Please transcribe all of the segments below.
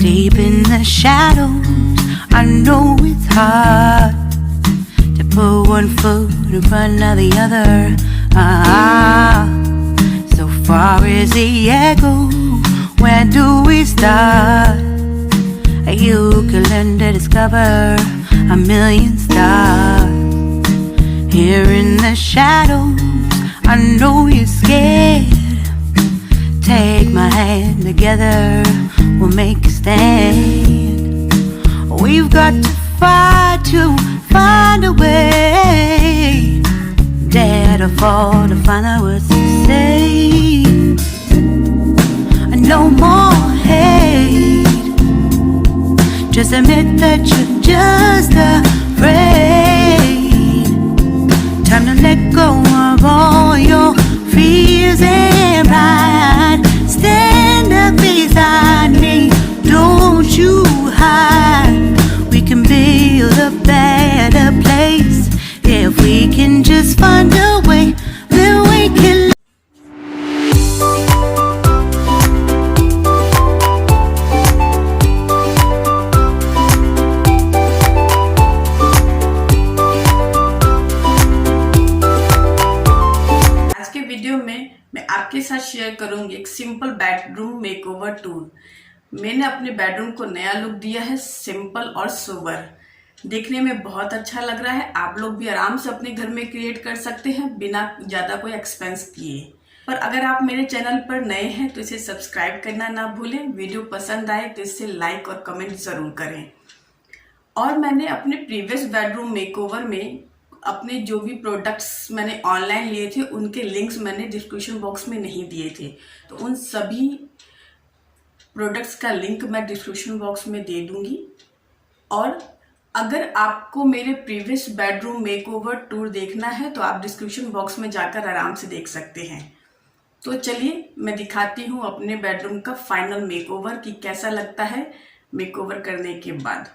Deep in the shadows, I know it's hard to put one foot in front of the other. So far as the echo, where do we start? You can learn to discover a million stars. Here in the shadows, I know you're scared. Take my hand, together we'll make a stand. We've got to fight to find a way. Dare to fall to find out what to say. No more hate. Just admit that you're just afraid. Time to let go of all your fears and pride. Stand up beside me, don't you hide. We can build a better place if we can just find a way. Then we can. मैं आपके साथ share करूंगी एक simple bedroom makeover tour. मैंने अपने bedroom को नया look दिया है, सिंपल और सोबर। देखने में बहुत अच्छा लग रहा है। आप लोग भी आराम से अपने घर में क्रिएट कर सकते हैं बिना ज़्यादा कोई एक्सपेंस किए। पर अगर आप मेरे चैनल पर नए हैं तो इसे सब्सक्राइब करना ना भूलें। वीडियो पसंद आए तो इसे लाइक और कमेंट ज़रूर करें। और मैंने अपने प्रीवियस बेडरूम मेकओवर में अपने जो भी प्रोडक्ट्स मैंने ऑनलाइन लिए थे उनके लिंक्स मैंने डिस्क्रिप्शन बॉक्स में नहीं दिए थे, तो उन सभी प्रोडक्ट्स का लिंक मैं डिस्क्रिप्शन बॉक्स में दे दूंगी। और अगर आपको मेरे प्रीवियस बेडरूम मेकओवर टूर देखना है तो आप डिस्क्रिप्शन बॉक्स में जाकर आराम से देख सकते हैं। तो चलिए मैं दिखाती हूँ अपने बेडरूम का फाइनल मेकओवर कि कैसा लगता है मेकओवर करने के बाद।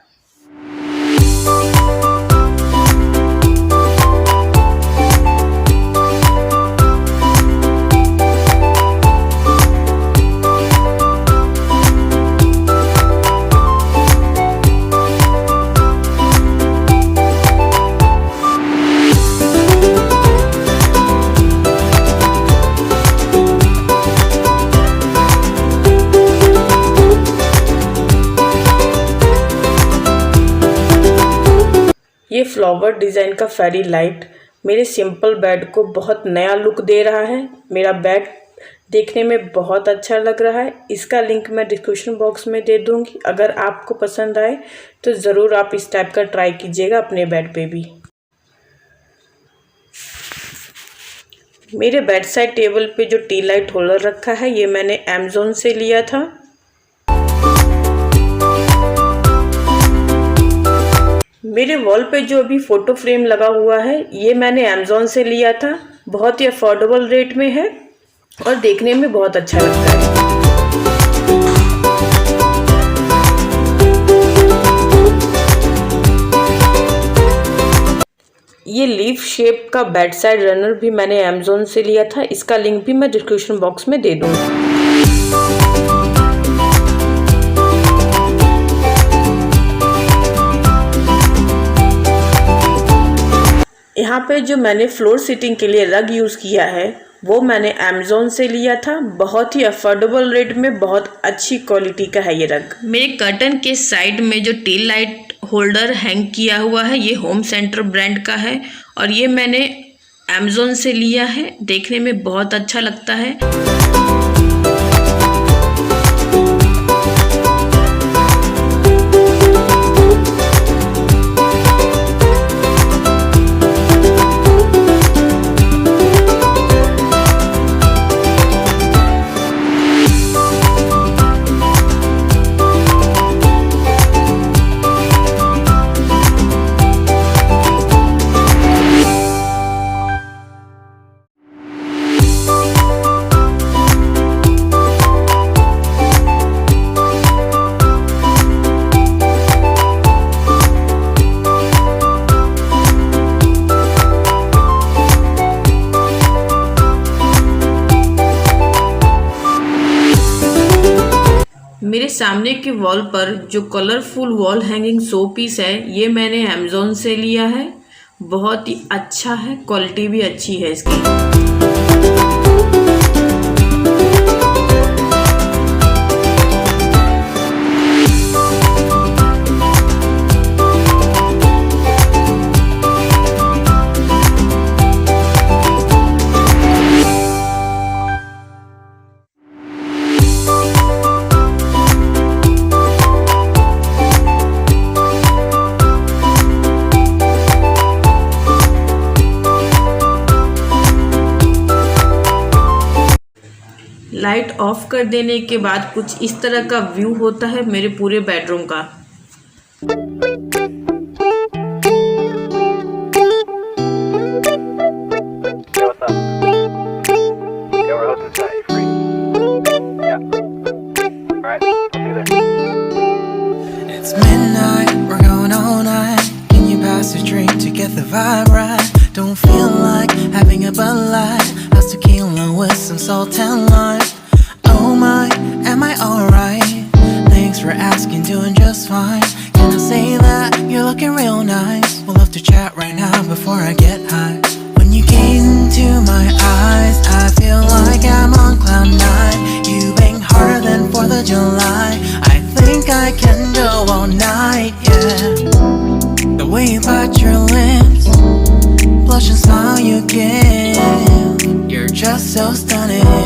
ये फ्लावर डिज़ाइन का फेरी लाइट मेरे सिंपल बेड को बहुत नया लुक दे रहा है। मेरा बेड देखने में बहुत अच्छा लग रहा है। इसका लिंक मैं डिस्क्रिप्शन बॉक्स में दे दूंगी। अगर आपको पसंद आए तो ज़रूर आप इस टाइप का ट्राई कीजिएगा अपने बेड पे भी। मेरे बेड साइड टेबल पे जो टी लाइट होल्डर रखा है ये मैंने अमेज़न से लिया था। मेरे वॉल पे जो अभी फ़ोटो फ्रेम लगा हुआ है ये मैंने अमेज़न से लिया था। बहुत ही अफोर्डेबल रेट में है और देखने में बहुत अच्छा लगता है। ये लीफ शेप का बेड साइड रनर भी मैंने अमेज़न से लिया था। इसका लिंक भी मैं डिस्क्रिप्शन बॉक्स में दे दूँगी। यहाँ पे जो मैंने फ्लोर सीटिंग के लिए रग यूज़ किया है वो मैंने अमेज़न से लिया था। बहुत ही अफोर्डेबल रेट में बहुत अच्छी क्वालिटी का है ये रग। मेरे कर्टन के साइड में जो टी लाइट होल्डर हैंग किया हुआ है ये होम सेंटर ब्रांड का है और ये मैंने अमेज़न से लिया है। देखने में बहुत अच्छा लगता है। मेरे सामने के वॉल पर जो colourful wall hanging show piece है, ये मैंने अमेज़ॉन से लिया है। बहुत ही अच्छा है, क्वालिटी भी अच्छी है इसकी। लाइट ऑफ कर देने के बाद कुछ इस तरह का व्यू होता है मेरे पूरे बेडरूम का। It's midnight, we're going all night. Can you pass a drink to get the vibe right? Don't feel like having a Bud Light. How's tequila with some salt and lime? Oh my, am I alright? Thanks for asking, doing just fine. Can I say that you're looking real nice? We'll love to chat right now before I get high. When you gaze into my eyes, I feel like I'm on cloud nine. You bang harder than 4th of July. I think I can go all night, yeah. The way you bite your lips, blush and smile you give, you're just so stunning.